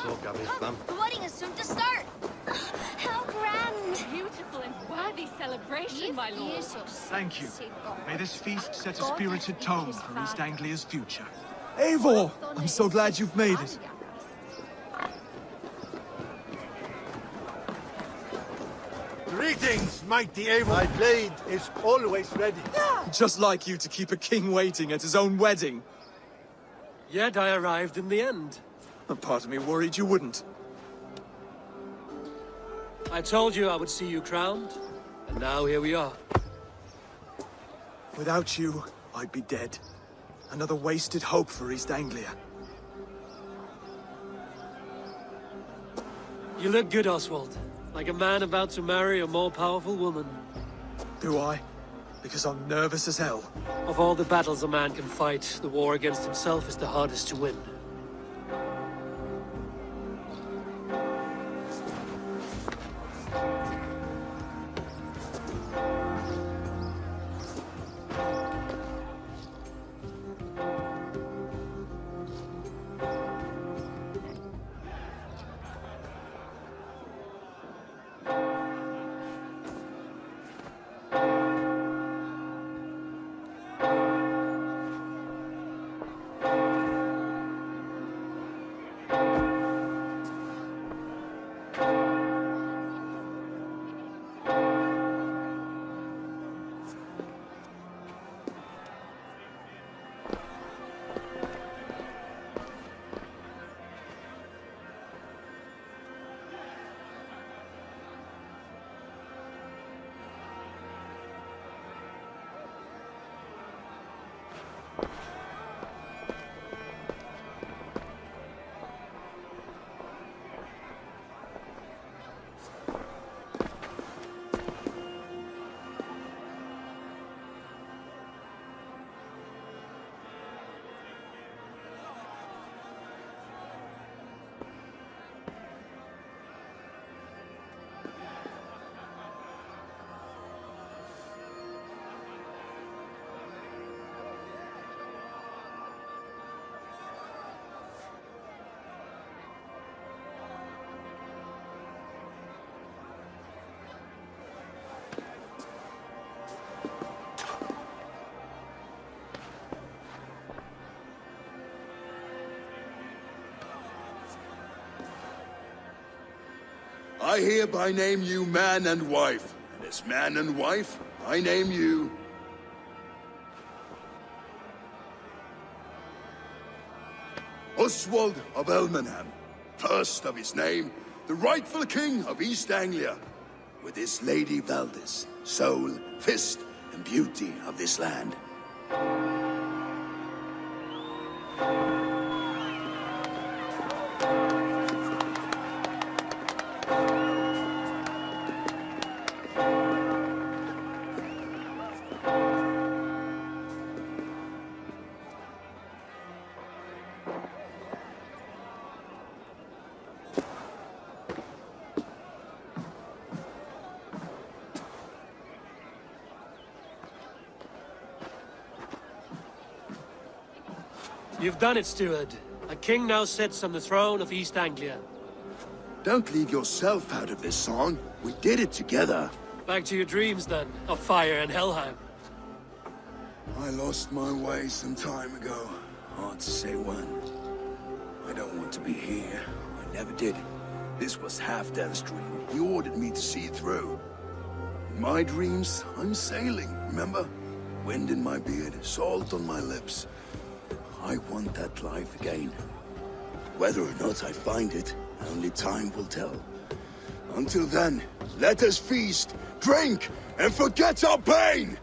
The wedding is soon to start. How grand! Beautiful and worthy celebration, my lord. Thank you. May this feast set a spirited tone for East Anglia's future. Eivor! I'm so glad you've made it. Greetings, mighty Eivor. My blade is always ready. Just like you to keep a king waiting at his own wedding. Yet I arrived in the end. A part of me worried you wouldn't. I told you I would see you crowned, and now here we are. Without you, I'd be dead. Another wasted hope for East Anglia. You look good, Oswald. Like a man about to marry a more powerful woman. Do I? Because I'm nervous as hell. Of all the battles a man can fight, the war against himself is the hardest to win. I hereby name you man and wife, and as man and wife, I name you... Oswald of Elmenham, first of his name, the rightful king of East Anglia, with his Lady Valdis, soul, fist, and beauty of this land. You've done it, steward. A king now sits on the throne of East Anglia. Don't leave yourself out of this song. We did it together. Back to your dreams, then, of fire and Helheim. I lost my way some time ago. Hard to say when. I don't want to be here. I never did. This was Halfdan's dream. He ordered me to see it through. In my dreams, I'm sailing, remember? Wind in my beard, salt on my lips. I want that life again. Whether or not I find it, only time will tell. Until then, let us feast, drink, and forget our pain!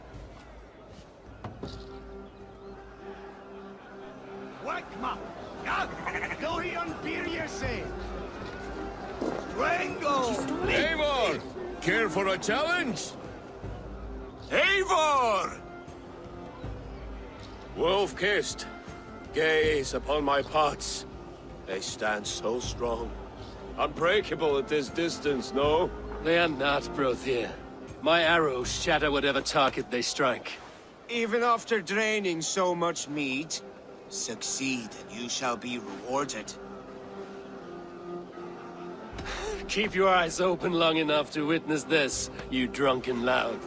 Wakma! Dorian Birjese! Rango! Eivor! Care for a challenge? Eivor! Wolf-kissed. Gaze upon my pots. They stand so strong. Unbreakable at this distance, no? They are not, Brothir. My arrows shatter whatever target they strike. Even after draining so much meat, succeed and you shall be rewarded. Keep your eyes open long enough to witness this, you drunken lout.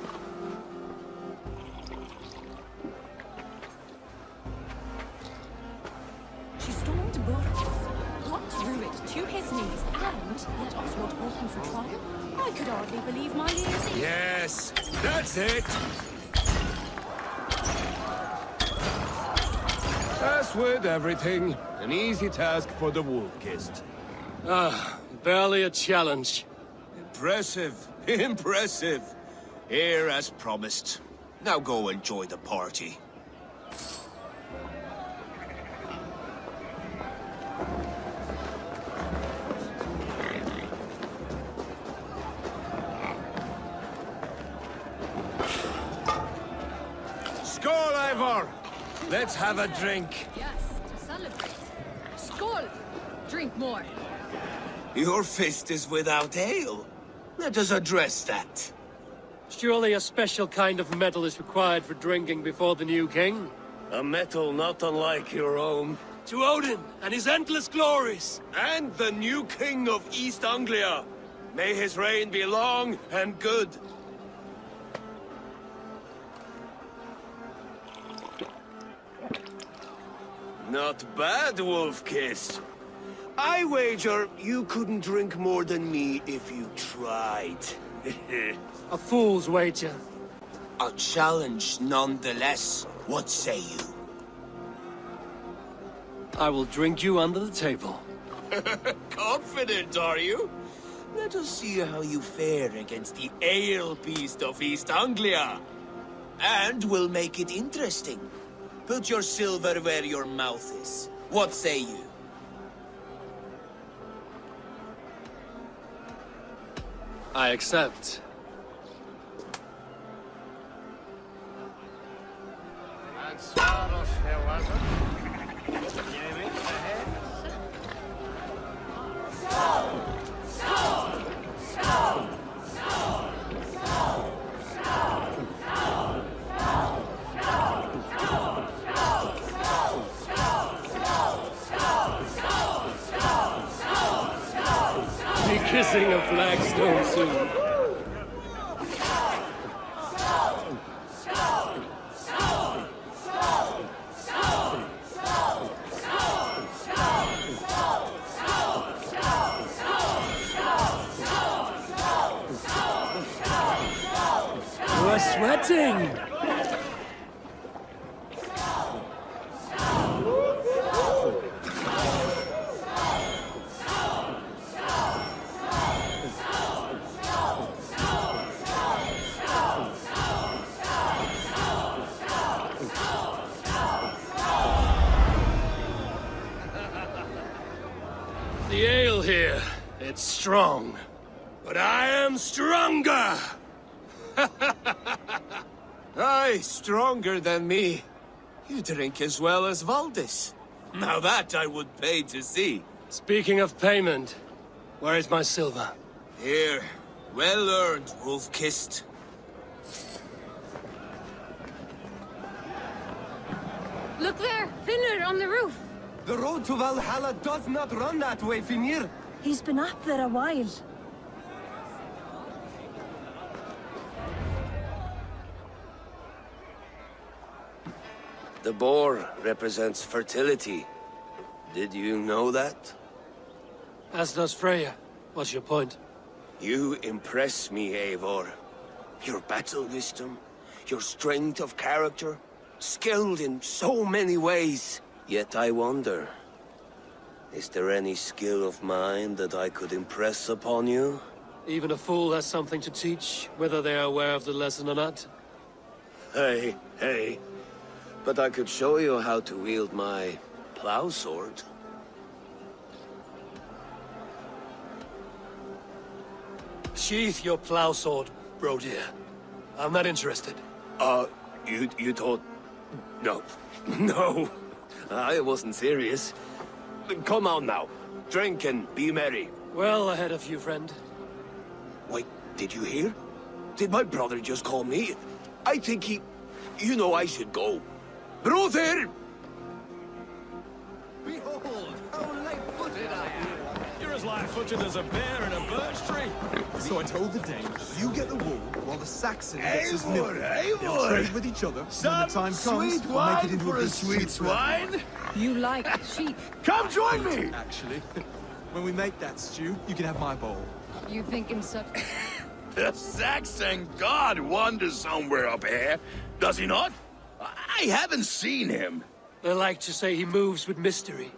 She stormed Burgos, got through it to his knees, and let Oswald hold him for trial. I could hardly believe my ears. Yes, that's it! As with everything, an easy task for the Wolf-Kissed. Barely a challenge. Impressive. Impressive. Here as promised. Now go enjoy the party. Skål, Ivor! Let's have a drink. Yes, to celebrate. Skål! Drink more. Your fist is without ale. Let us address that. Surely a special kind of metal is required for drinking before the new king? A metal not unlike your own. To Odin and his endless glories! And the new king of East Anglia. May his reign be long and good. Not bad, Wolf-Kissed. I wager you couldn't drink more than me if you tried. A fool's wager. A challenge nonetheless. What say you? I will drink you under the table. Confident, are you? Let us see how you fare against the ale beast of East Anglia. And we'll make it interesting. Put your silver where your mouth is. What say you? I accept. Be kissing a flagstone soon. We're sweating! The ale here, it's strong. But I am stronger! Aye, stronger than me. You drink as well as Valdis. Now that I would pay to see. Speaking of payment, where is my silver? Here. Well earned, Wolf-Kissed. Look there, Finner on the roof. The road to Valhalla does not run that way, Finir. He's been up there a while. The boar represents fertility. Did you know that? As does Freya. What's your point? You impress me, Eivor. Your battle wisdom, your strength of character, skilled in so many ways. Yet I wonder, is there any skill of mine that I could impress upon you? Even a fool has something to teach, whether they are aware of the lesson or not. Hey. But I could show you how to wield my plow sword. Sheath your plow sword, bro dear. I'm not interested. You thought... No. No. I wasn't serious. Come on now. Drink and be merry. Well ahead of you, friend. Wait, did you hear? Did my brother just call me? I think he... You know I should go. Brother! Behold, how light-footed I am. You're as Sounds like footed as a bear in a birch tree. So I told the Dane, you get the wool while the Saxon gets his milk. They'll trade with each other. When the time comes, we'll make it into a big sweet swine. You like sheep. Come join me! Actually, when we make that stew, you can have my bowl. You think in such... The Saxon god wanders somewhere up here, does he not? I haven't seen him. They like to say he moves with mystery.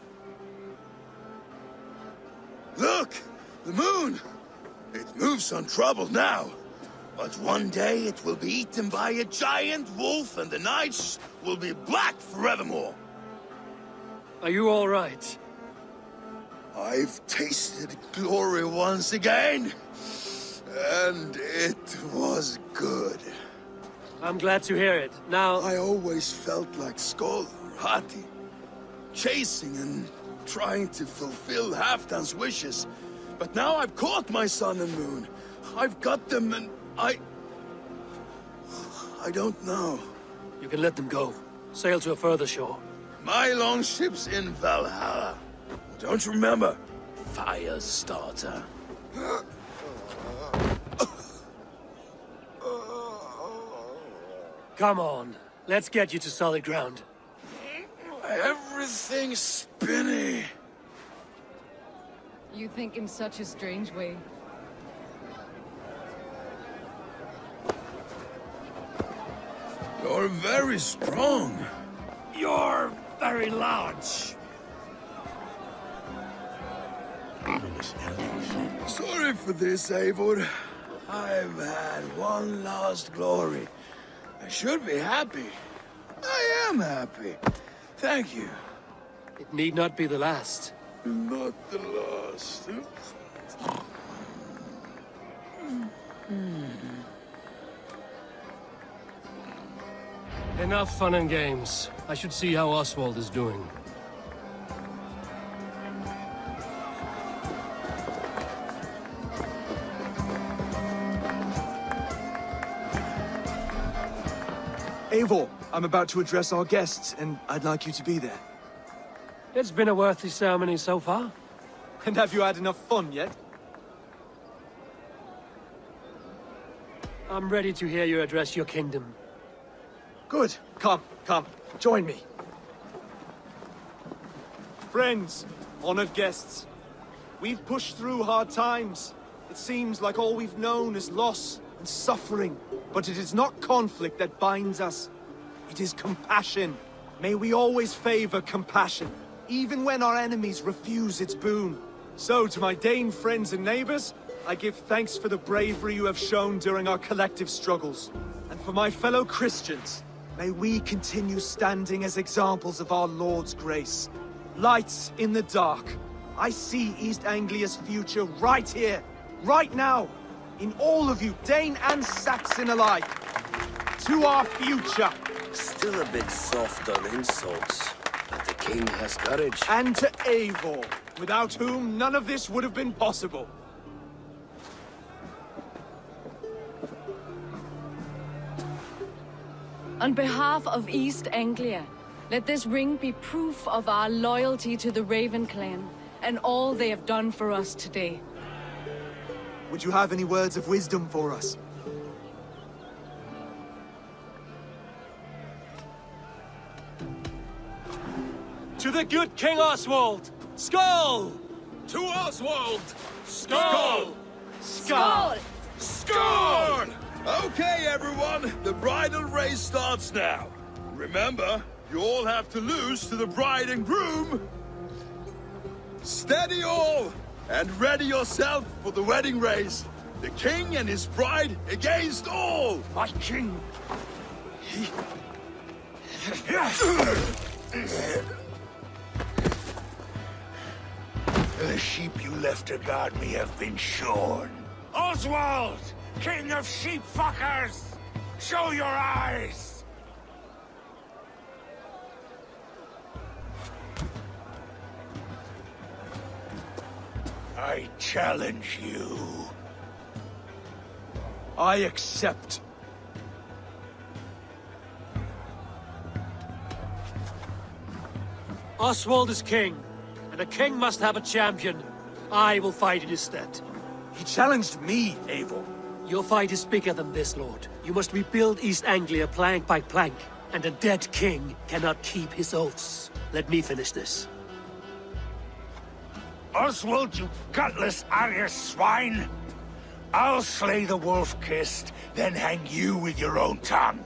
Look! The moon! It moves untroubled now. But one day it will be eaten by a giant wolf and the nights will be black forevermore. Are you all right? I've tasted glory once again. And it was good. I'm glad to hear it. Now... I always felt like Skoll or Hati, chasing and trying to fulfill Halfdan's wishes. But now I've caught my sun and moon. I've got them and I don't know. You can let them go. Sail to a further shore. My longship's in Valhalla. Don't you remember? Firestarter. Come on. Let's get you to solid ground. Everything's spinny. You think in such a strange way. You're very strong. You're very large. Sorry for this, Eivor. I've had one last glory. I should be happy. I am happy. Thank you. It need not be the last. Not the last. Enough fun and games. I should see how Oswald is doing. Eivor, I'm about to address our guests, and I'd like you to be there. It's been a worthy ceremony so far. And have you had enough fun yet? I'm ready to hear you address your kingdom. Good. Come, join me. Friends, honored guests, we've pushed through hard times. It seems like all we've known is loss and suffering. But it is not conflict that binds us. It is compassion. May we always favor compassion, even when our enemies refuse its boon. So, to my Dane friends and neighbors, I give thanks for the bravery you have shown during our collective struggles. And for my fellow Christians, may we continue standing as examples of our Lord's grace. Lights in the dark. I see East Anglia's future right here, right now. In all of you, Dane and Saxon alike. To our future. Still a bit soft on insults, but the king has courage. And to Eivor, without whom none of this would have been possible. On behalf of East Anglia, let this ring be proof of our loyalty to the Raven clan and all they have done for us today. Would you have any words of wisdom for us? To the good King Oswald! Skull! To Oswald! Skull! Skull! Scorn! Okay, everyone, the bridal race starts now. Remember, you all have to lose to the bride and groom. Steady all, and ready yourself for the wedding race. The king and his bride against all. My king! The sheep you left to guard me have been shorn. Oswald! King of sheep fuckers! Show your eyes! I challenge you. I accept. Oswald is king, and a king must have a champion. I will fight in his stead. He challenged me, Eivor. Your fight is bigger than this, Lord. You must rebuild East Anglia plank by plank, and a dead king cannot keep his oaths. Let me finish this. Oswald, you gutless Arya swine! I'll slay the wolf-kissed, then hang you with your own tongue.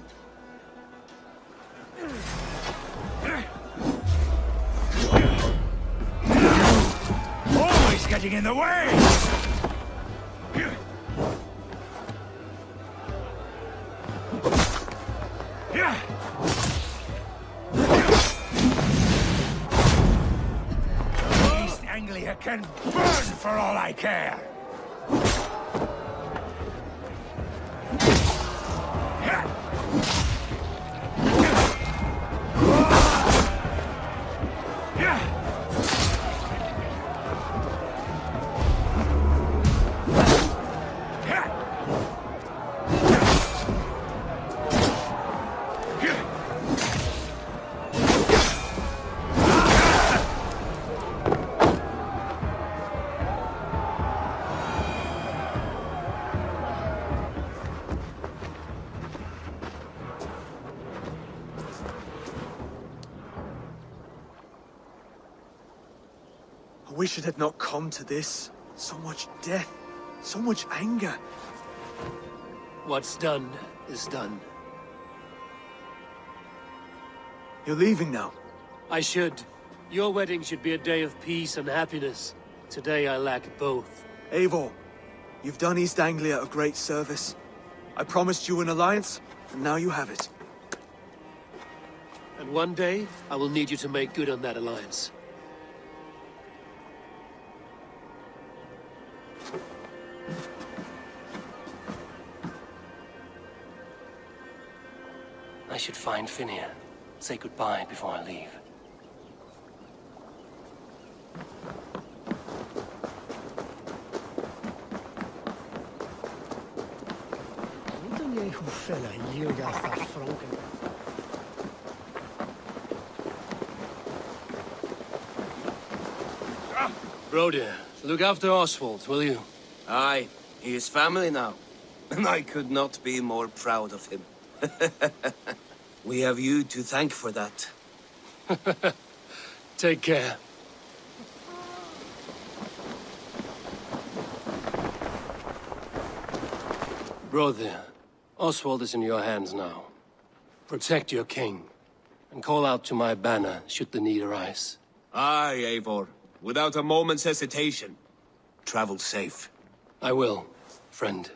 Always getting in the way! East Anglia can burn for all I care! I wish it had not come to this. So much death, so much anger. What's done is done. You're leaving now. I should. Your wedding should be a day of peace and happiness. Today I lack both. Eivor, you've done East Anglia a great service. I promised you an alliance, and now you have it. And one day, I will need you to make good on that alliance. I should find Finnear. Say goodbye before I leave. Brody, look after Oswald, will you? Aye, he is family now. And I could not be more proud of him. We have you to thank for that. Take care. Brother, Oswald is in your hands now. Protect your king, and call out to my banner should the need arise. Aye, Eivor. Without a moment's hesitation. Travel safe. I will, friend.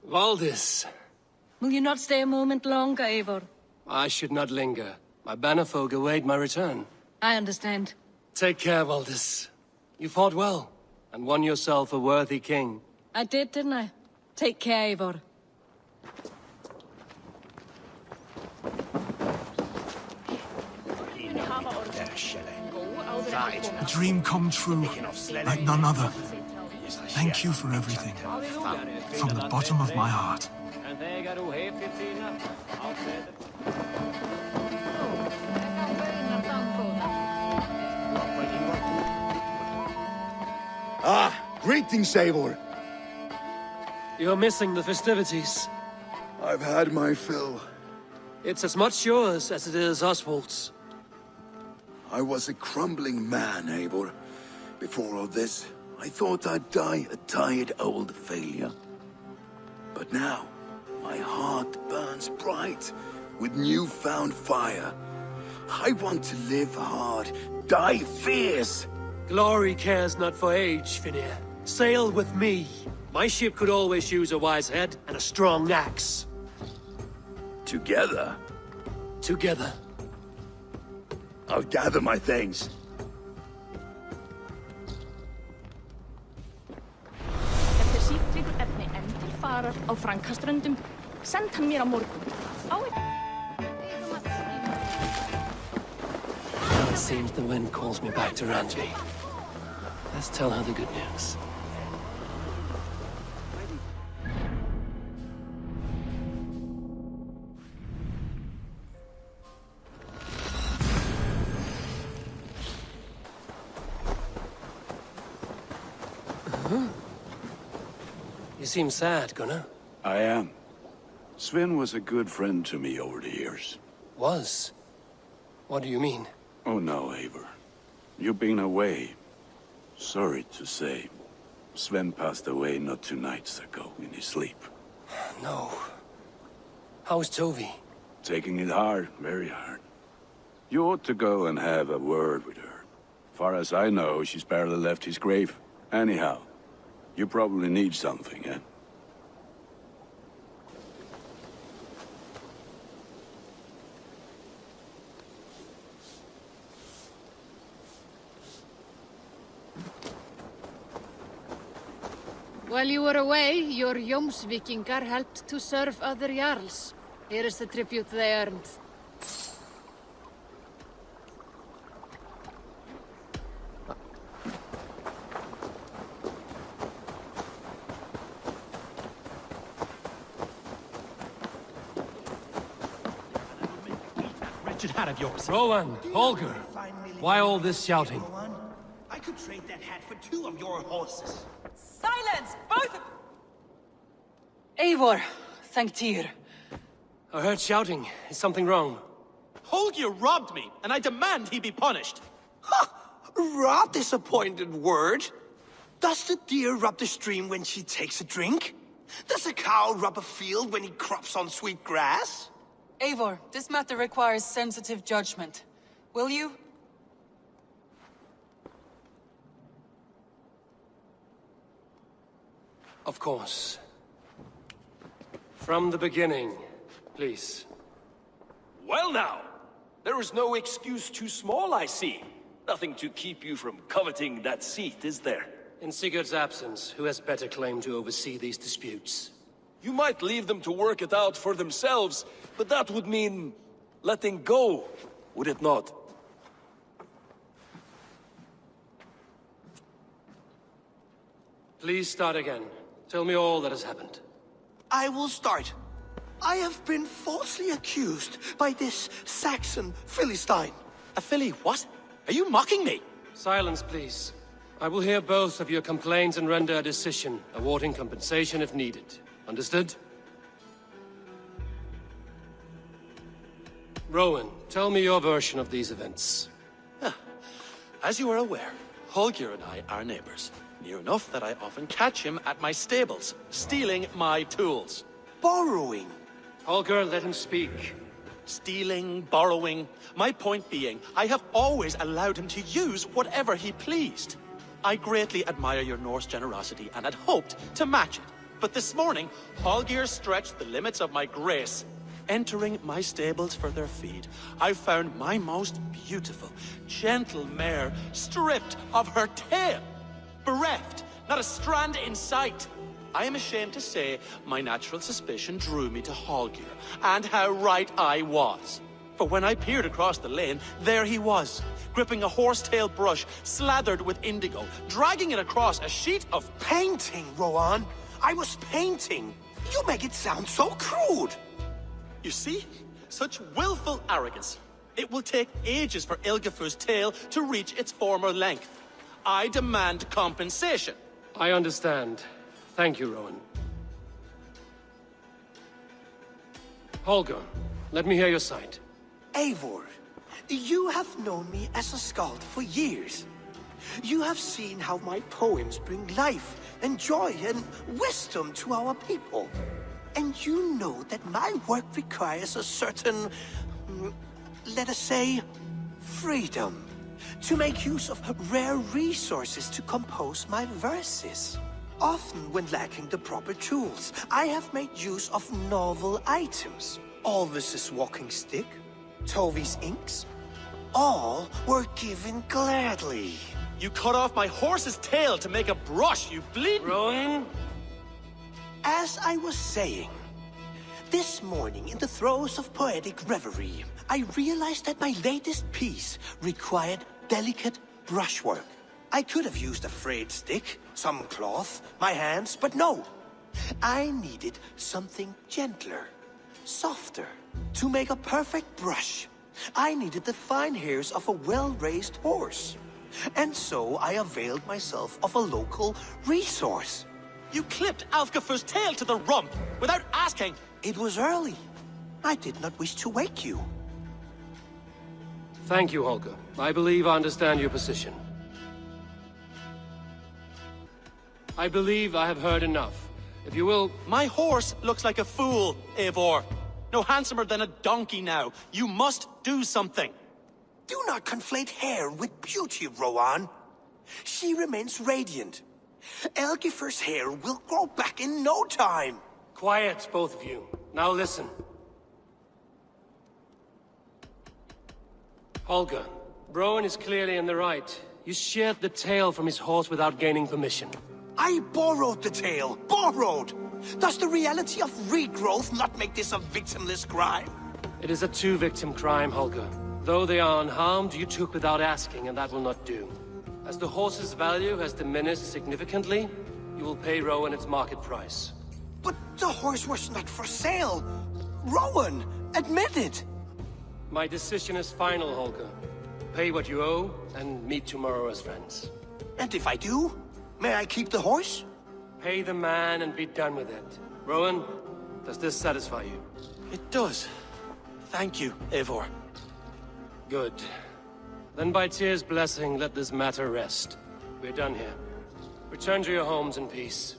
Valdis. Will you not stay a moment longer, Eivor? I should not linger. My banner folk await my return. I understand. Take care, Valdis. You fought well, and won yourself a worthy king. I did, didn't I? Take care, Eivor. A dream come true, like none other. Thank you for everything. From the bottom of my heart. Ah, greetings, Eivor. You're missing the festivities. I've had my fill. It's as much yours as it is Oswald's. I was a crumbling man, Eivor. Before all this, I thought I'd die a tired old failure. But now, my heart burns bright with newfound fire. I want to live hard, die fierce. Glory cares not for age, Finnear. Sail with me. My ship could always use a wise head and a strong axe. Together, Together. I'll gather my things. Ef þér sítryggur efni endilfarar á Frankaströndum, send hann mér á morgun. It seems the wind calls me back to Randvi. Let's tell her the good news. You seem sad, Gunnar. I am. Sven was a good friend to me over the years. Was? What do you mean? Oh no, Eivor. You've been away. Sorry to say. Sven passed away not 2 nights ago in his sleep. No. How's Tovi? Taking it hard, very hard. You ought to go and have a word with her. Far as I know, she's barely left his grave. Anyhow, you probably need something, eh? While you were away, your Jomsvikingar helped to serve other Jarls. Here is the tribute they earned. Wretched hat of yours. Rowan, Holger, why all this shouting? I could trade that hat for 2 of your horses. Silence, both of... Eivor, thank Tyr. I heard shouting. Is something wrong? Holger robbed me, and I demand he be punished. Ha! Robbed is a pointed word. Does the deer rub the stream when she takes a drink? Does a cow rub a field when he crops on sweet grass? Eivor, this matter requires sensitive judgment. Will you? Of course. From the beginning, please. Well now, there is no excuse too small, I see. Nothing to keep you from coveting that seat, is there? In Sigurd's absence, who has better claim to oversee these disputes? You might leave them to work it out for themselves, but that would mean letting go, would it not? Please start again. Tell me all that has happened. I will start. I have been falsely accused by this Saxon Philistine. A Philly what? Are you mocking me? Silence, please. I will hear both of your complaints and render a decision, awarding compensation if needed. Understood? Rowan, tell me your version of these events. As you are aware, Holger and I are neighbors. Near enough that I often catch him at my stables, stealing my tools. Borrowing? Holger, let him speak. Stealing, borrowing. My point being, I have always allowed him to use whatever he pleased. I greatly admire your Norse generosity and had hoped to match it. But this morning, Holger stretched the limits of my grace. Entering my stables for their feed, I found my most beautiful, gentle mare stripped of her tail. Bereft, not a strand in sight. I am ashamed to say my natural suspicion drew me to Holger, and how right I was. For when I peered across the lane, there he was, gripping a horsetail brush slathered with indigo, dragging it across a sheet of painting, Rowan. I was painting. You make it sound so crude. You see? Such willful arrogance. It will take ages for Ilgafur's tail to reach its former length. I demand compensation. I understand. Thank you, Rowan. Holger, let me hear your side. Eivor, you have known me as a skald for years. You have seen how my poems bring life and joy and wisdom to our people. And you know that my work requires a certain, let us say, freedom. To make use of rare resources to compose my verses. Often when lacking the proper tools, I have made use of novel items. Alvis's walking stick, Tovi's inks, all were given gladly. You cut off my horse's tail to make a brush, you bleed... Rowan? As I was saying, this morning in the throes of poetic reverie, I realized that my latest piece required delicate brushwork. I could have used a frayed stick, some cloth, my hands, but no. I needed something gentler, softer. To make a perfect brush, I needed the fine hairs of a well-raised horse. And so I availed myself of a local resource. You clipped Alfgafu's tail to the rump without asking. It was early. I did not wish to wake you. Thank you, Holger. I believe I understand your position. I believe I have heard enough. If you will... My horse looks like a fool, Eivor. No handsomer than a donkey now. You must do something. Do not conflate hair with beauty, Rowan. She remains radiant. Elgifer's hair will grow back in no time. Quiet, both of you. Now listen. Holger, Rowan is clearly in the right. You sheared the tail from his horse without gaining permission. I borrowed the tail. Borrowed! Does the reality of regrowth not make this a victimless crime? It is a two-victim crime, Holger. Though they are unharmed, you took without asking, and that will not do. As the horse's value has diminished significantly, you will pay Rowan its market price. But the horse was not for sale. Rowan, admit it. My decision is final, Holger. Pay what you owe, and meet tomorrow as friends. And if I do, may I keep the horse? Pay the man and be done with it. Rowan, does this satisfy you? It does. Thank you, Eivor. Good. Then by Tyr's blessing, let this matter rest. We're done here. Return to your homes in peace.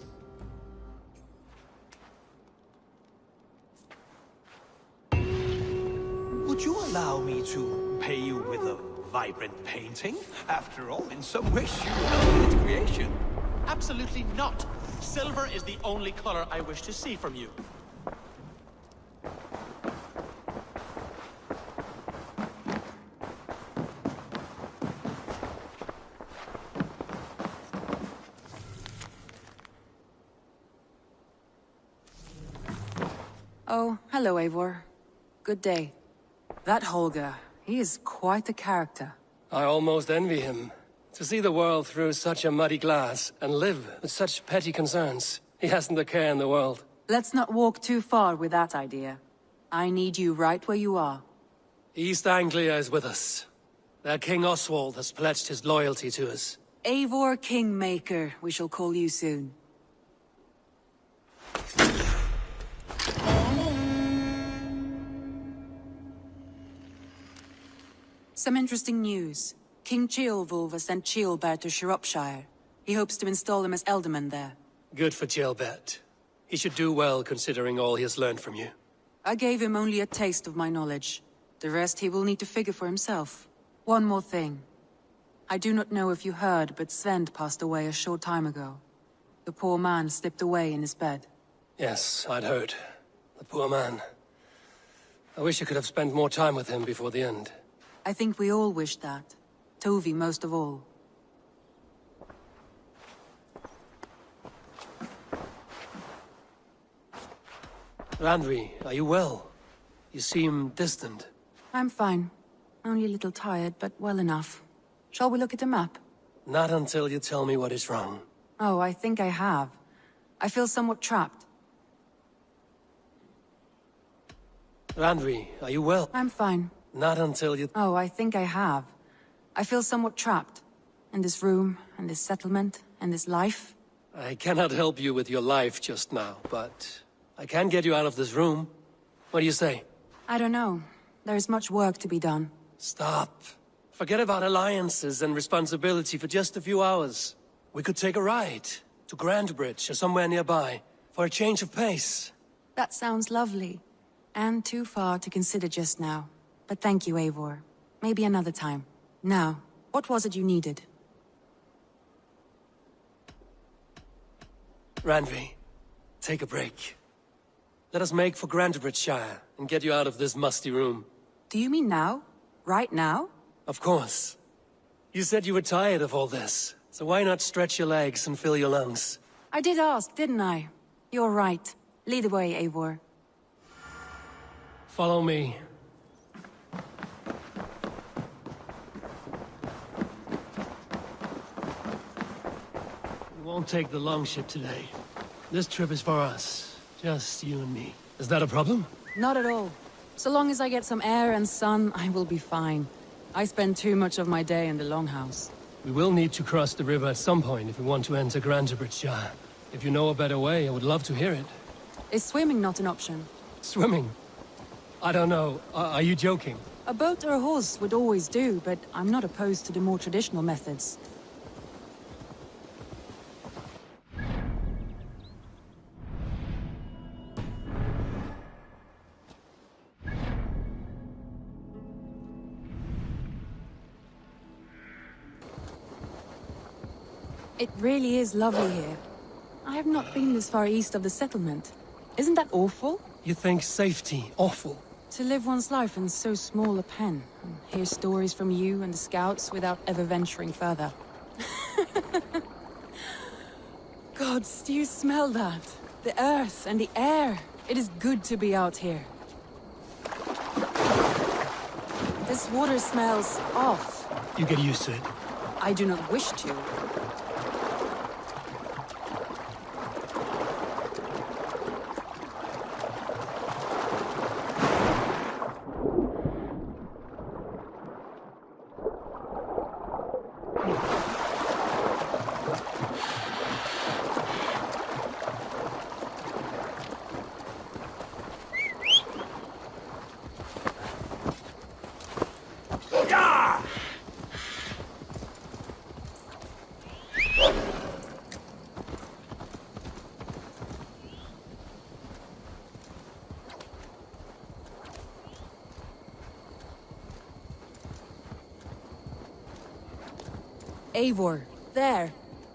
Would you allow me to pay you with a vibrant painting? After all, in some ways, you are its creation. Absolutely not. Silver is the only color I wish to see from you. Oh, hello, Eivor. Good day. That Holger, he is quite a character. I almost envy him. To see the world through such a muddy glass, and live with such petty concerns. He hasn't a care in the world. Let's not walk too far with that idea. I need you right where you are. East Anglia is with us. Their King Oswald has pledged his loyalty to us. Eivor Kingmaker, we shall call you soon. Some interesting news. King Ceolwulf has sent Ceolbert to Shropshire. He hopes to install him as Ealdorman there. Good for Ceolbert. He should do well considering all he has learned from you. I gave him only a taste of my knowledge. The rest he will need to figure for himself. One more thing. I do not know if you heard, but Sven passed away a short time ago. The poor man slipped away in his bed. Yes, I'd heard. The poor man. I wish I could have spent more time with him before the end. I think we all wish that. Tovi most of all. Randvi, are you well? You seem distant. I'm fine. Only a little tired, but well enough. Shall we look at the map? Not until you tell me what is wrong. Oh, I think I have. I feel somewhat trapped. Randvi, are you well? I'm fine. Not until you... Oh, I think I have. I feel somewhat trapped. In this room, and this settlement, and this life. I cannot help you with your life just now, but... I can get you out of this room. What do you say? I don't know. There is much work to be done. Stop. Forget about alliances and responsibility for just a few hours. We could take a ride to Grandbridge or somewhere nearby for a change of pace. That sounds lovely. And too far to consider just now. But thank you, Eivor. Maybe another time. Now, what was it you needed? Randvi, take a break. Let us make for Grandbridgeshire and get you out of this musty room. Do you mean now? Right now? Of course. You said you were tired of all this, so why not stretch your legs and fill your lungs? I did ask, didn't I? You're right. Lead the way, Eivor. Follow me. We won't take the longship today. This trip is for us. Just you and me. Is that a problem? Not at all. So long as I get some air and sun, I will be fine. I spend too much of my day in the Longhouse. We will need to cross the river at some point if we want to enter Grandbridgeshire. If you know a better way, I would love to hear it. Is swimming not an option? Swimming? I don't know. Are you joking? A boat or a horse would always do, but I'm not opposed to the more traditional methods. It really is lovely here. I have not been this far east of the settlement. Isn't that awful? You think safety awful? To live one's life in so small a pen, and hear stories from you and the scouts without ever venturing further. Gods, do you smell that? The earth and the air. It is good to be out here. This water smells off. You get used to it. I do not wish to. Eivor, there.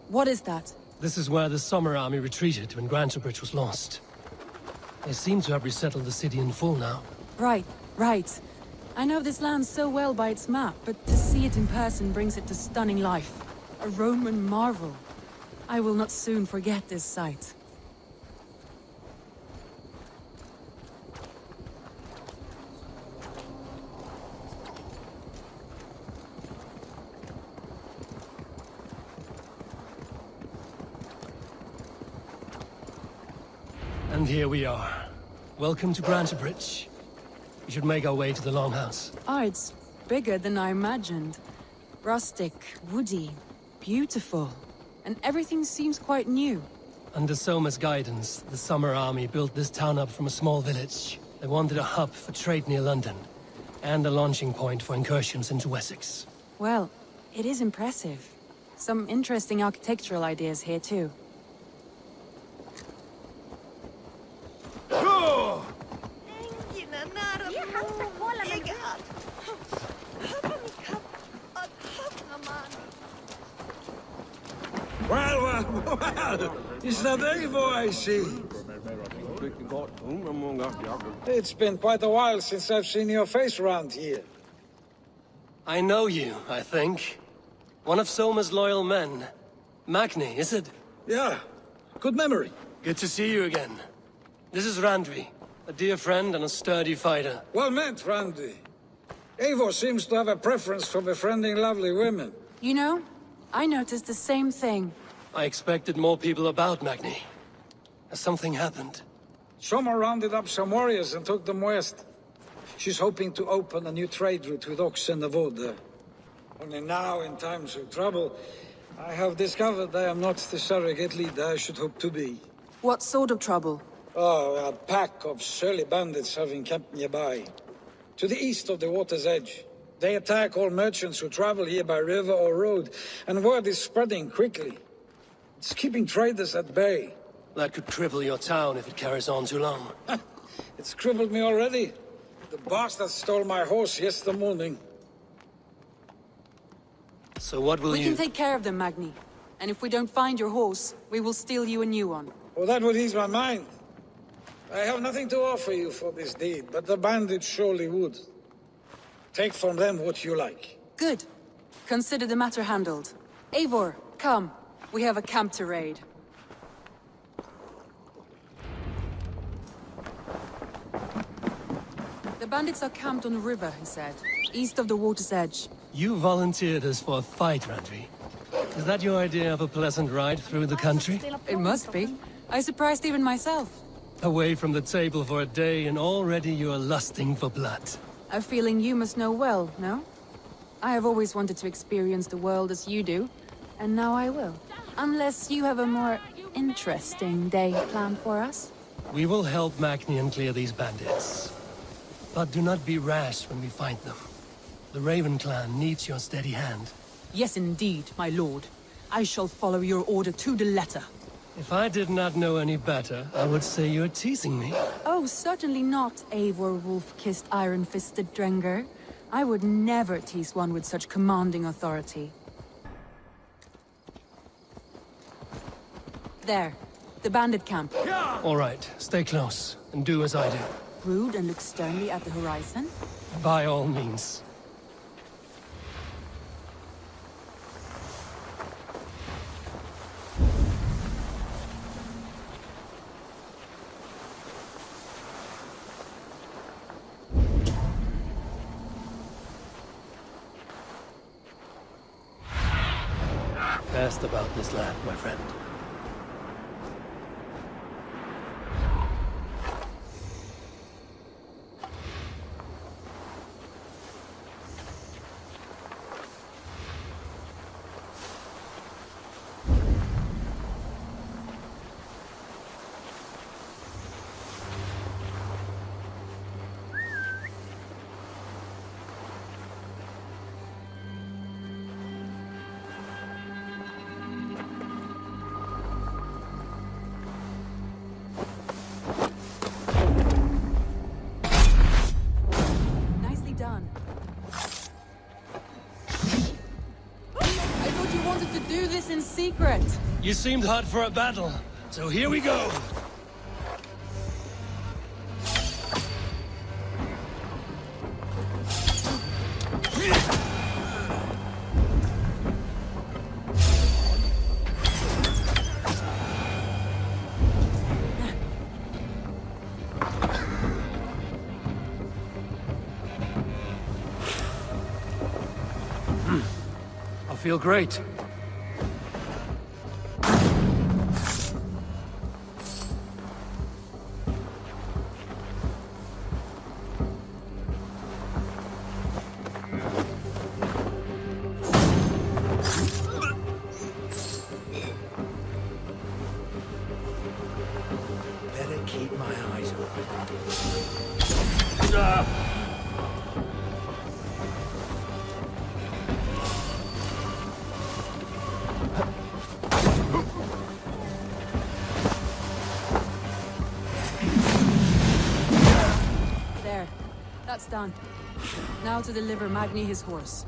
What is that? This is where the Summer Army retreated when Grantebridge was lost. They seem to have resettled the city in full now. Right. I know this land so well by its map, but to see it in person brings it to stunning life. A Roman marvel. I will not soon forget this sight. And here we are. Welcome to Grantebridge. We should make our way to the Longhouse. Ah, it's bigger than I imagined. Rustic, woody, beautiful. And everything seems quite new. Under Soma's guidance, the Summer Army built this town up from a small village. They wanted a hub for trade near London, and a launching point for incursions into Wessex. Well, it is impressive. Some interesting architectural ideas here too. Well, is that Eivor I see? It's been quite a while since I've seen your face around here. I know you, I think. One of Soma's loyal men. Magni, is it? Yeah, good memory. Good to see you again. This is Randvi, a dear friend and a sturdy fighter. Well met, Randvi. Eivor seems to have a preference for befriending lovely women. You know, I noticed the same thing. I expected more people about Magni. Has something happened? Soma rounded up some warriors and took them west. She's hoping to open a new trade route with oxen and wood. Only now, in times of trouble, I have discovered I am not the surrogate leader I should hope to be. What sort of trouble? Oh, a pack of surly bandits have encamped nearby. To the east of the water's edge. They attack all merchants who travel here by river or road, and word is spreading quickly. It's keeping traders at bay. That could cripple your town if it carries on too long. It's crippled me already. The bastard stole my horse yesterday morning. So what will We can take care of them, Magni. And if we don't find your horse, we will steal you a new one. Oh, that would ease my mind. I have nothing to offer you for this deed, but the bandits surely would. Take from them what you like. Good. Consider the matter handled. Eivor, come. We have a camp to raid. The bandits are camped on the river, he said. East of the water's edge. You volunteered us for a fight, Randvi. Is that your idea of a pleasant ride through the country? It must be. I surprised even myself. Away from the table for a day and already you are lusting for blood. A feeling you must know well, no? I have always wanted to experience the world as you do, and now I will. Unless you have a more interesting day planned for us. We will help Magnian clear these bandits. But do not be rash when we find them. The Raven clan needs your steady hand. Yes, indeed, my lord. I shall follow your order to the letter. If I did not know any better, I would say you're teasing me. Oh, certainly not, Eivor wolf-kissed iron-fisted Drenger. I would never tease one with such commanding authority. There, the bandit camp. All right, stay close, and do as I do. Brood and look sternly at the horizon? By all means. Best about this land, my friend. In secret. You seemed hot for a battle, so here we go. I feel great. There. That's done. Now to deliver Magni his horse.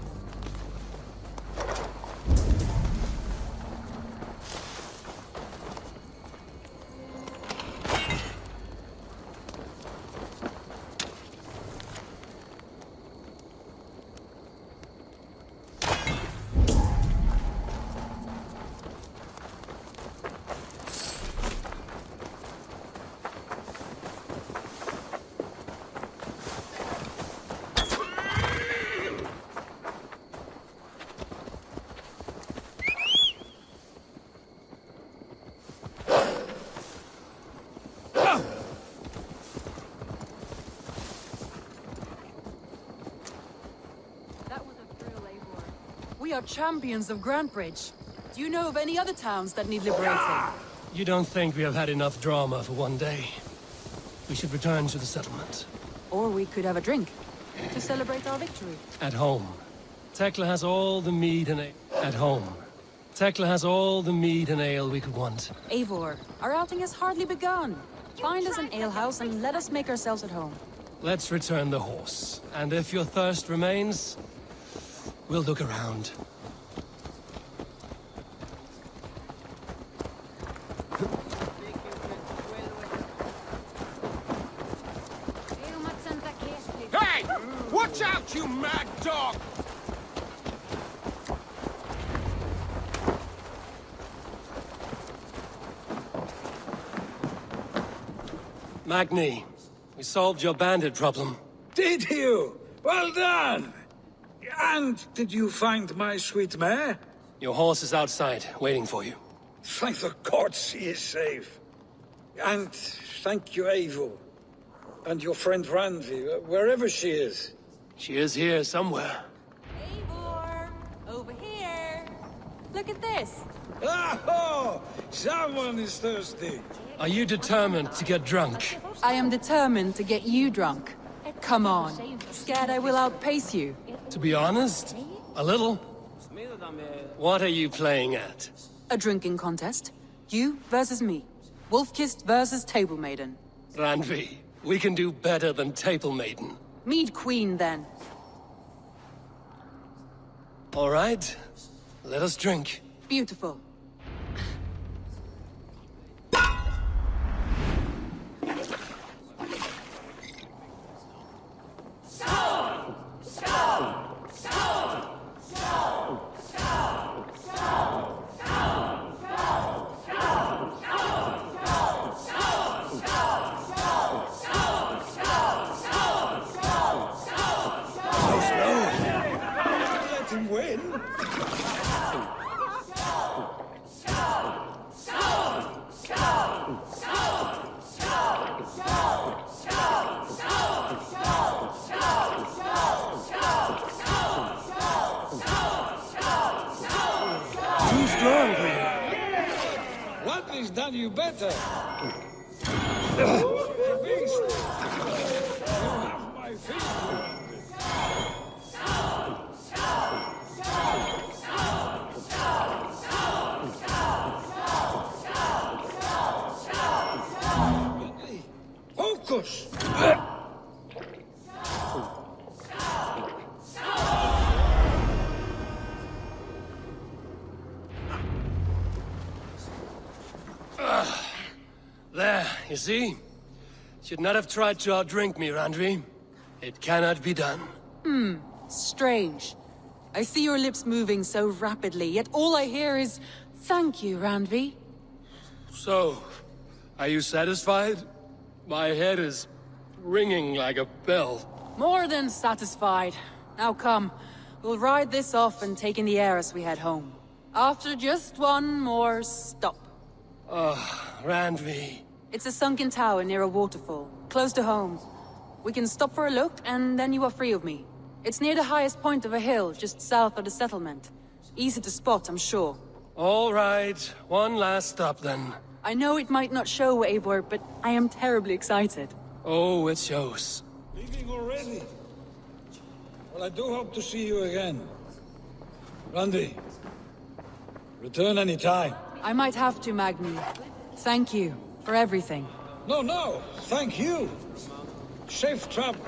We are champions of Grantbridge. Do you know of any other towns that need liberating? You don't think we have had enough drama for one day? We should return to the settlement. Or we could have a drink, to celebrate our victory. At home. Tekla has all the mead and ale. At home. Tekla has all the mead and ale we could want. Eivor, our outing has hardly begun. Find us an alehouse and let us make ourselves at home. Let's return the horse. And if your thirst remains, we'll look around. Hey! Watch out, you mad dog! Magni, we solved your bandit problem. Did you? Well done! And did you find my sweet mare? Your horse is outside, waiting for you. Thank the gods he is safe. And thank you, Eivor. And your friend Randvi, wherever she is. She is here somewhere. Eivor, over here. Look at this. Oh, someone is thirsty. Are you determined to get drunk? I am determined to get you drunk. Come on. Scared I will outpace you? To be honest, a little. What are you playing at? A drinking contest. You versus me. Wolf-kissed versus Table Maiden. Randvi, we can do better than Table Maiden. Mead Queen, then. All right, let us drink. Beautiful. Too strong for you. Randvi's done you better. Beast. You have my finger. Focus! There, you see? Should not have tried to outdrink me, Randvi. It cannot be done. Strange. I see your lips moving so rapidly, yet all I hear is, "Thank you, Randvi." So, are you satisfied? My head is ringing like a bell. More than satisfied. Now come, we'll ride this off and take in the air as we head home. After just one more stop. Randvi. It's a sunken tower near a waterfall, close to home. We can stop for a look, and then you are free of me. It's near the highest point of a hill, just south of the settlement. Easy to spot, I'm sure. All right, one last stop then. I know it might not show, Eivor, but I am terribly excited. Oh, it shows. Leaving already? Well, I do hope to see you again. Randvi, return any time. I might have to, Magni. Thank you for everything. No, thank you. Safe travels.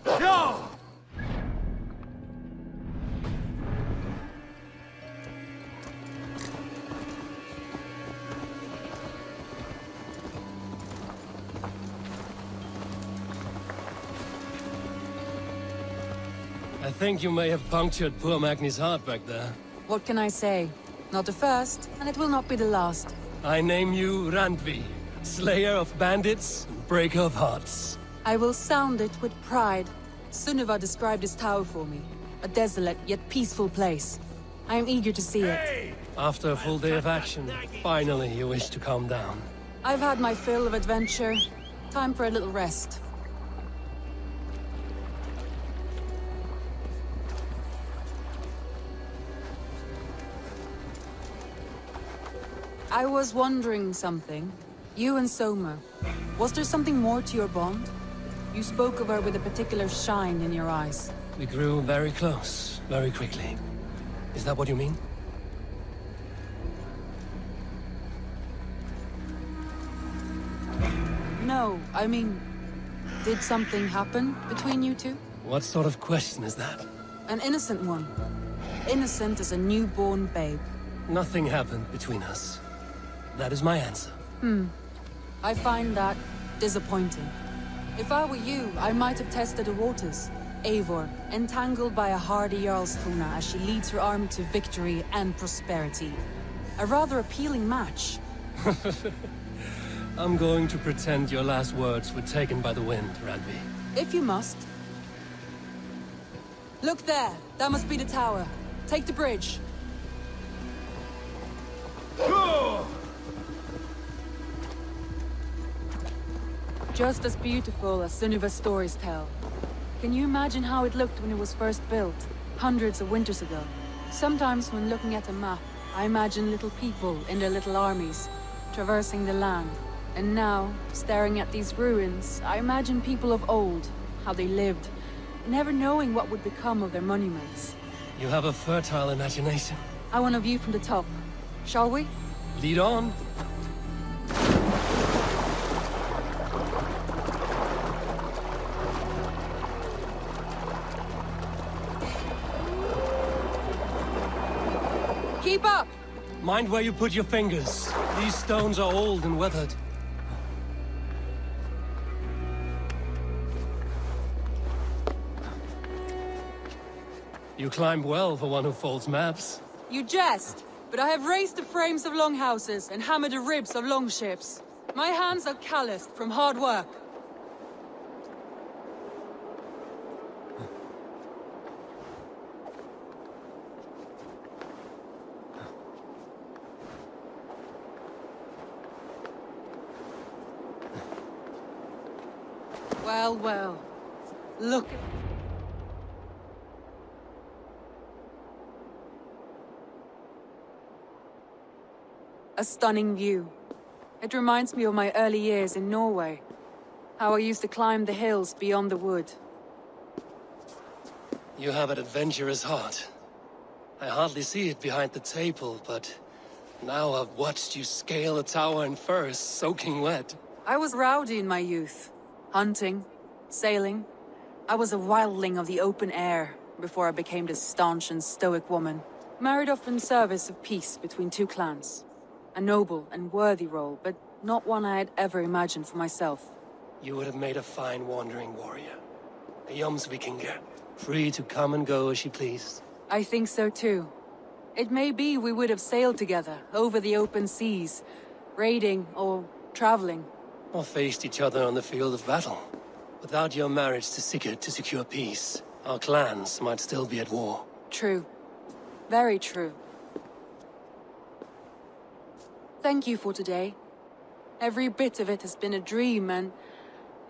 No! I think you may have punctured poor Magni's heart back there. What can I say? Not the first, and it will not be the last. I name you Randvi, slayer of bandits, and breaker of hearts. I will sound it with pride. Sunniva described this tower for me. A desolate yet peaceful place. I am eager to see it. After a full day of action, finally you wish to calm down. I've had my fill of adventure. Time for a little rest. I was wondering something. You and Soma. Was there something more to your bond? You spoke of her with a particular shine in your eyes. We grew very close, very quickly. Is that what you mean? No, I mean... Did something happen between you two? What sort of question is that? An innocent one. Innocent as a newborn babe. Nothing happened between us. That is my answer. I find that disappointing. If I were you, I might have tested the waters. Eivor, entangled by a hardy Jarlskona as she leads her army to victory and prosperity. A rather appealing match. I'm going to pretend your last words were taken by the wind, Randvi. If you must. Look there! That must be the tower. Take the bridge. just as beautiful as Sunniva's stories tell. Can you imagine how it looked when it was first built, hundreds of winters ago? Sometimes when looking at a map, I imagine little people in their little armies, traversing the land. And now, staring at these ruins, I imagine people of old, how they lived, never knowing what would become of their monuments. You have a fertile imagination. I want a view from the top. Shall we? Lead on. Keep up! Mind where you put your fingers. These stones are old and weathered. You climb well for one who folds maps. You jest, but I have raised the frames of longhouses and hammered the ribs of longships. My hands are calloused from hard work. Well, well. Look at... A stunning view. It reminds me of my early years in Norway. How I used to climb the hills beyond the wood. You have an adventurous heart. I hardly see it behind the table, but now I've watched you scale a tower in furs, soaking wet. I was rowdy in my youth. Hunting, sailing. I was a wildling of the open air before I became this staunch and stoic woman. Married off in service of peace between two clans. A noble and worthy role, but not one I had ever imagined for myself. You would have made a fine wandering warrior. A Jomsvikinger, free to come and go as you pleased. I think so too. It may be we would have sailed together, over the open seas, raiding or traveling. Or faced each other on the field of battle. Without your marriage to Sigurd to secure peace, our clans might still be at war. True. Very true. Thank you for today. Every bit of it has been a dream, and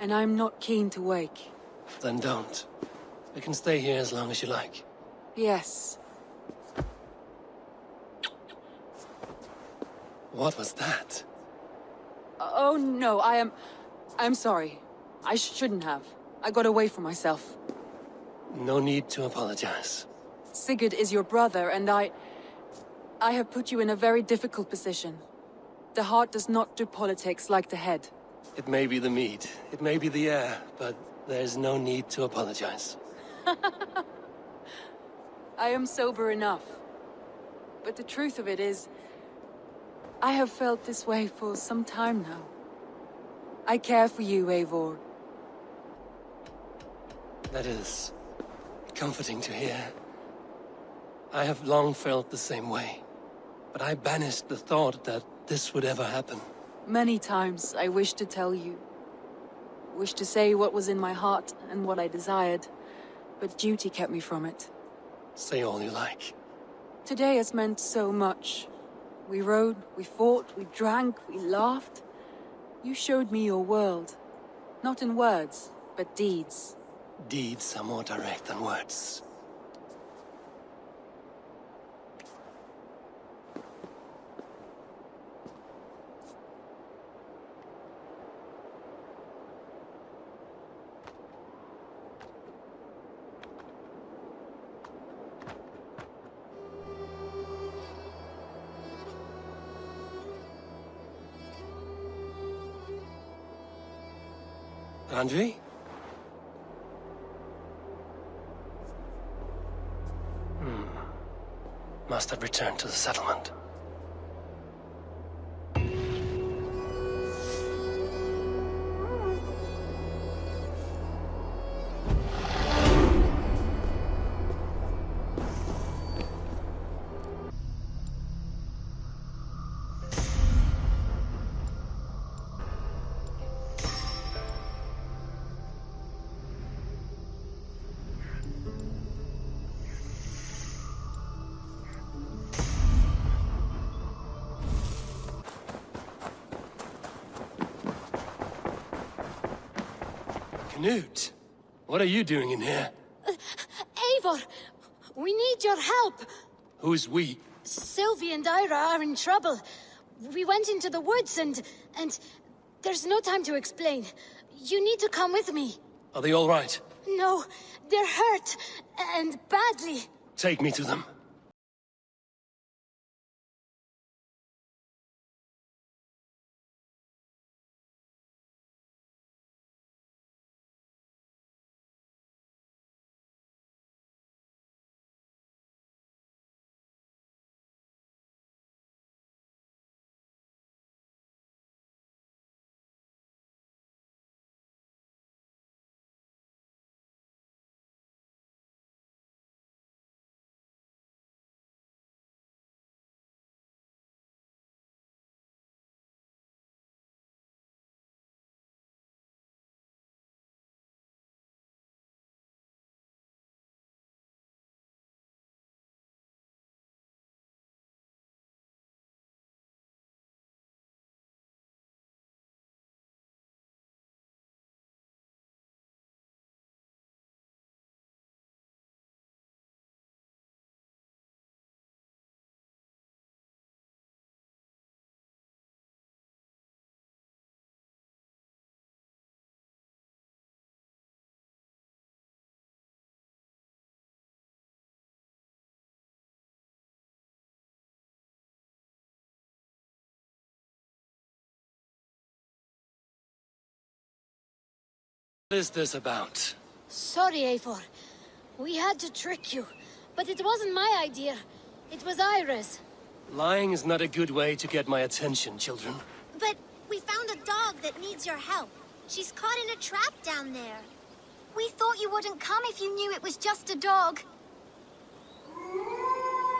I'm not keen to wake. Then don't. We can stay here as long as you like. Yes. What was that? Oh no, I'm sorry. I shouldn't have. I got away from myself. No need to apologize. Sigurd is your brother, and I have put you in a very difficult position. The heart does not do politics like the head. It may be the meat, it may be the air, but there's no need to apologize. I am sober enough. But the truth of it is, I have felt this way for some time now. I care for you, Eivor. That is comforting to hear. I have long felt the same way, but I banished the thought that this would ever happen. Many times I wished to tell you. Wished to say what was in my heart and what I desired, but duty kept me from it. Say all you like. Today has meant so much. We rode, we fought, we drank, we laughed. You showed me your world. Not in words, but deeds. Deeds are more direct than words. Randvi? Must have returned to the settlement. Knut, what are you doing in here? Eivor, we need your help. Who's we? Sylvie and Ira are in trouble. We went into the woods and there's no time to explain. You need to come with me. Are they all right? No, they're hurt, and badly. Take me to them. What is this about? Sorry, Eivor. We had to trick you, but it wasn't my idea. It was Ira's. Lying is not a good way to get my attention, children. But we found a dog that needs your help. She's caught in a trap down there. We thought you wouldn't come if you knew it was just a dog.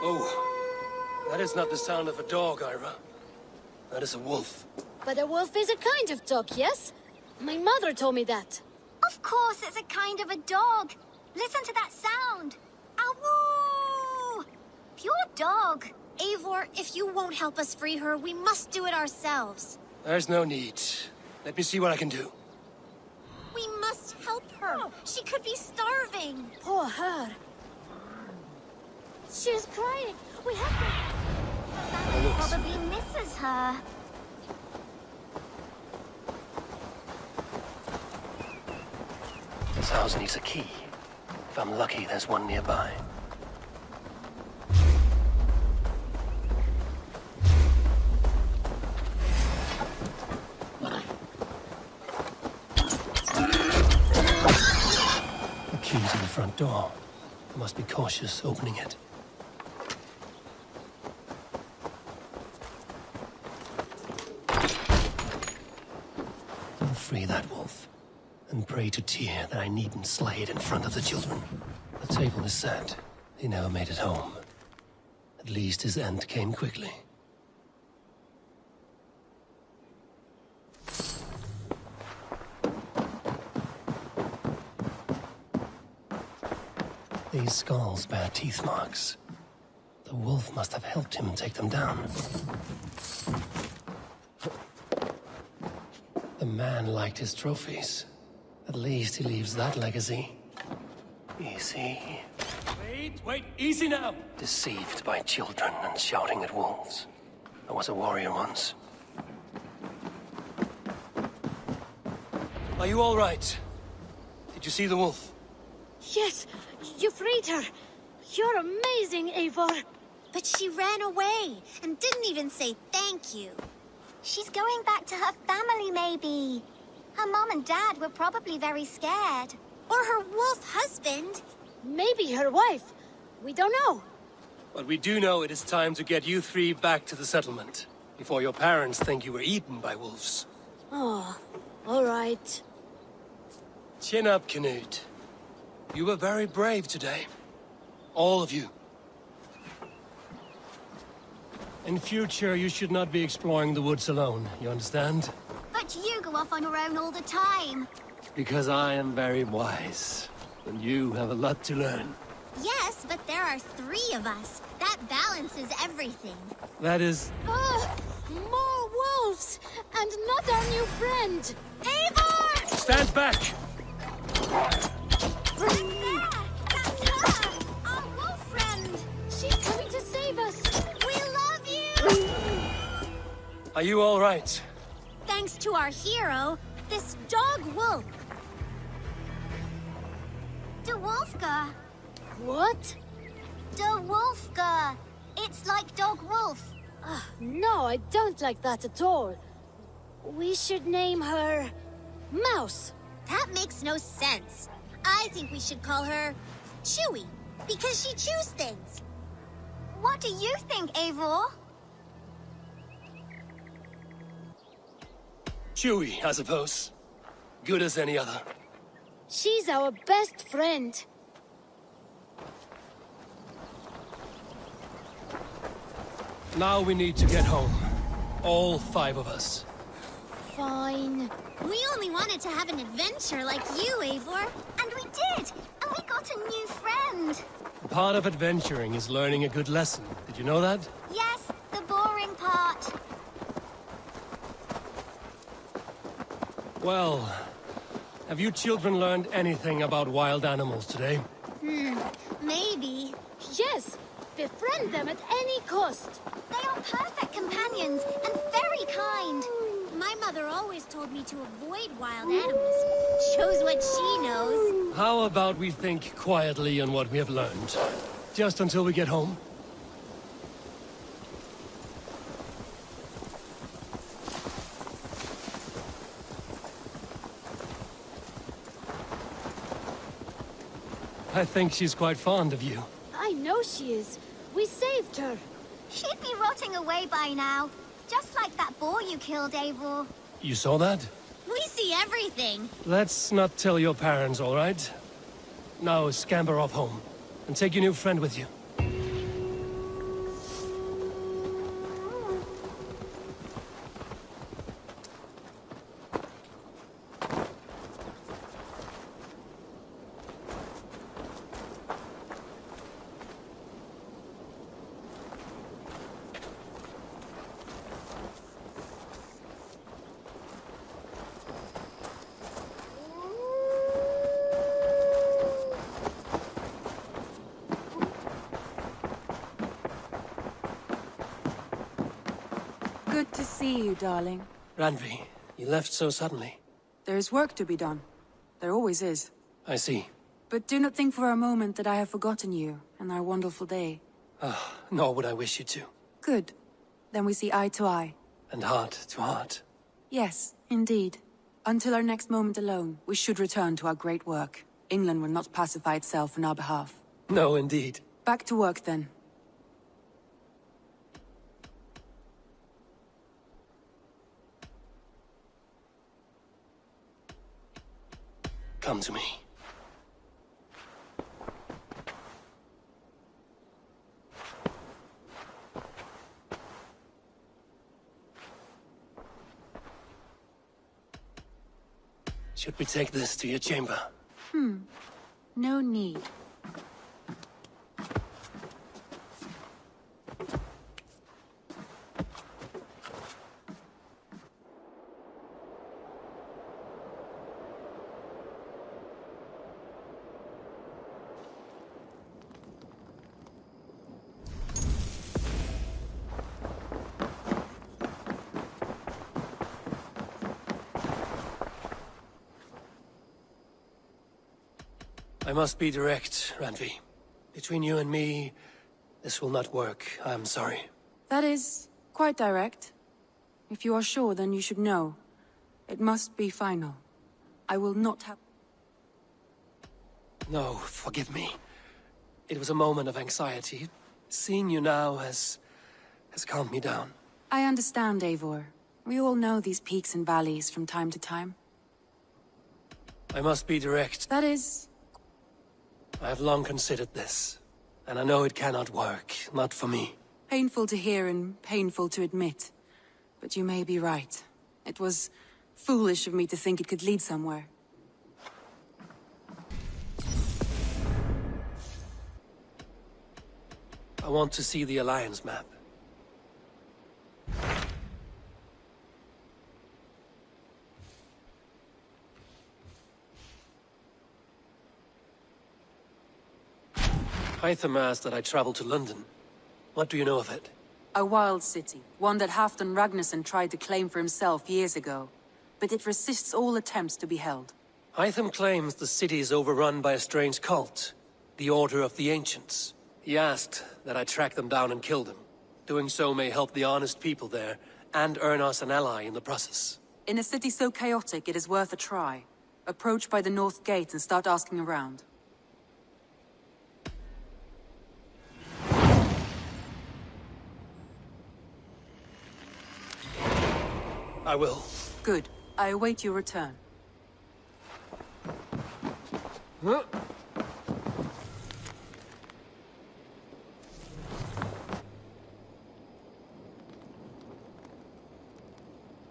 Oh, that is not the sound of a dog, Ira. That is a wolf. But a wolf is a kind of dog, yes? My mother told me that. Of course, it's a kind of a dog. Listen to that sound. Awoo! Pure dog. Eivor, if you won't help us free her, we must do it ourselves. There's no need. Let me see what I can do. We must help her. She could be starving. Poor her. She's crying. We have to... Family probably misses her. This house needs a key. If I'm lucky, there's one nearby. The key to the front door. I must be cautious opening it. I'll free that wolf. And pray to Tyr that I needn't slay it in front of the children. The table is set. He never made it home. At least his end came quickly. These skulls bear teeth marks. The wolf must have helped him take them down. The man liked his trophies. At least he leaves that legacy. Easy. Wait, easy now! Deceived by children and shouting at wolves. I was a warrior once. Are you all right? Did you see the wolf? Yes, you freed her. You're amazing, Eivor. But she ran away and didn't even say thank you. She's going back to her family, maybe. Her mom and dad were probably very scared. Or her wolf husband. Maybe her wife. We don't know. But we do know it is time to get you three back to the settlement. Before your parents think you were eaten by wolves. Oh, all right. Chin up, Knut. You were very brave today. All of you. In future, you should not be exploring the woods alone, you understand? But you go off on your own all the time. Because I am very wise, and you have a lot to learn. Yes, but there are 3 of us. That balances everything. That is... More wolves! And not our new friend! Eivor! Stand back! Are you all right? Thanks to our hero, this dog wolf. De Wolfga. What? De Wolfga. It's like dog wolf. No, I don't like that at all. We should name her... Mouse. That makes no sense. I think we should call her Chewy, because she chews things. What do you think, Eivor? Chewy, I suppose. Good as any other. She's our best friend. Now we need to get home. All 5 of us. Fine. We only wanted to have an adventure like you, Eivor. And we did! And we got a new friend. Part of adventuring is learning a good lesson. Did you know that? Yes, the boring part. Well, have you children learned anything about wild animals today? Maybe. Yes! Befriend them at any cost! They are perfect companions and very kind. My mother always told me to avoid wild animals. Shows what she knows. How about we think quietly on what we have learned? Just until we get home? I think she's quite fond of you. I know she is. We saved her. She'd be rotting away by now. Just like that boar you killed, Eivor. You saw that? We see everything. Let's not tell your parents, all right? Now scamper off home. And take your new friend with you. Good to see you, darling. Randvi, you left so suddenly. There is work to be done. There always is. I see. But do not think for a moment that I have forgotten you and our wonderful day. Nor would I wish you to. Good. Then we see eye to eye. And heart to heart. Yes, indeed. Until our next moment alone, we should return to our great work. England will not pacify itself on our behalf. No, indeed. Back to work, then. Come to me. Should we take this to your chamber? No need. I must be direct, Randvi. Between you and me, this will not work. I'm sorry. That is quite direct. If you are sure, then you should know. It must be final. I will not have... No, forgive me. It was a moment of anxiety. Seeing you now has calmed me down. I understand, Eivor. We all know these peaks and valleys from time to time. I must be direct. That is... I have long considered this, and I know it cannot work, not for me. Painful to hear and painful to admit. But you may be right. It was foolish of me to think it could lead somewhere. I want to see the Alliance map. Hytham asked that I travel to London. What do you know of it? A wild city, one that Halfdan Ragnarsson tried to claim for himself years ago. But it resists all attempts to be held. Hytham claims the city is overrun by a strange cult, the Order of the Ancients. He asked that I track them down and kill them. Doing so may help the honest people there, and earn us an ally in the process. In a city so chaotic, it is worth a try. Approach by the North Gate and start asking around. I will. Good. I await your return. Huh?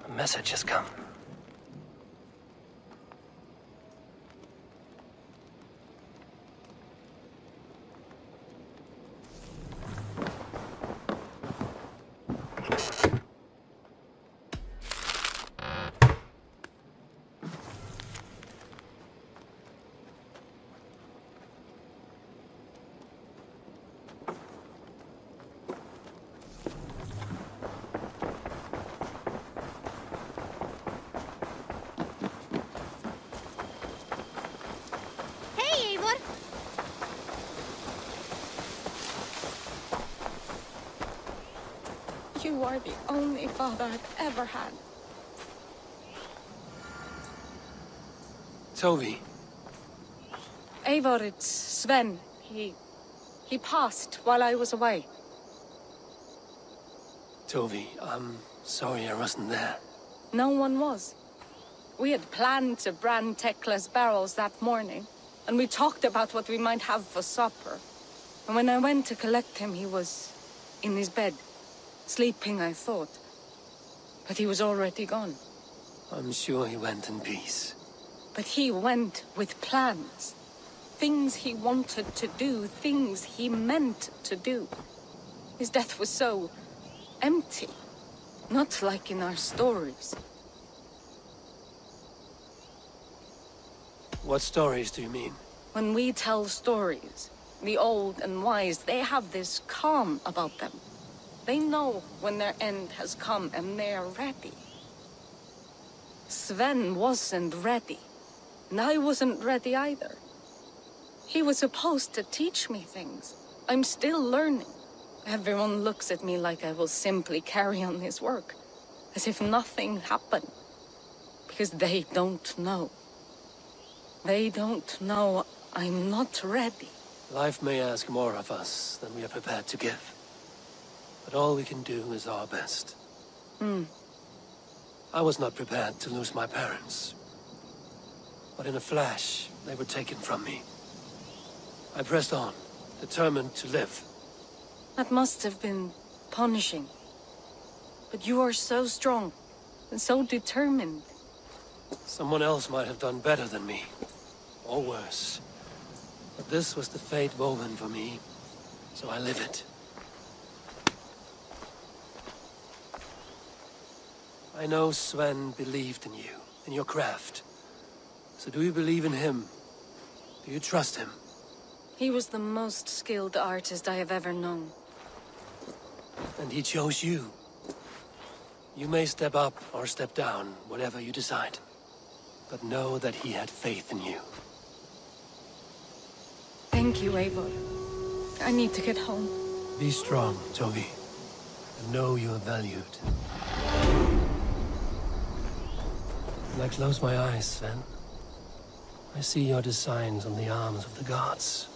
A message has come. Hey, Eivor! You are the only father I've ever had. Toby. Eivor, it's Sven. He passed while I was away. Toby, I'm sorry I wasn't there. No one was. We had planned to brand Tekla's barrels that morning, and we talked about what we might have for supper. And when I went to collect him, he was in his bed. Sleeping, I thought. But he was already gone. I'm sure he went in peace. But he went with plans. Things he wanted to do, things he meant to do. His death was so empty. Not like in our stories. What stories do you mean? When we tell stories, the old and wise, they have this calm about them. They know when their end has come and they're ready. Sven wasn't ready. And I wasn't ready either. He was supposed to teach me things. I'm still learning. Everyone looks at me like I will simply carry on his work. As if nothing happened. Because they don't know. They don't know I'm not ready. Life may ask more of us than we are prepared to give. But all we can do is our best. I was not prepared to lose my parents. But in a flash, they were taken from me. I pressed on, determined to live. That must have been punishing. But you are so strong, and so determined. Someone else might have done better than me. Or worse. But this was the fate woven for me, so I live it. I know Sven believed in you, in your craft. So do you believe in him? Do you trust him? He was the most skilled artist I have ever known. And he chose you. You may step up or step down, whatever you decide. But know that he had faith in you. Thank you, Eivor. I need to get home. Be strong, Toby. And know you are valued. When I close my eyes, Sven, I see your designs on the arms of the gods.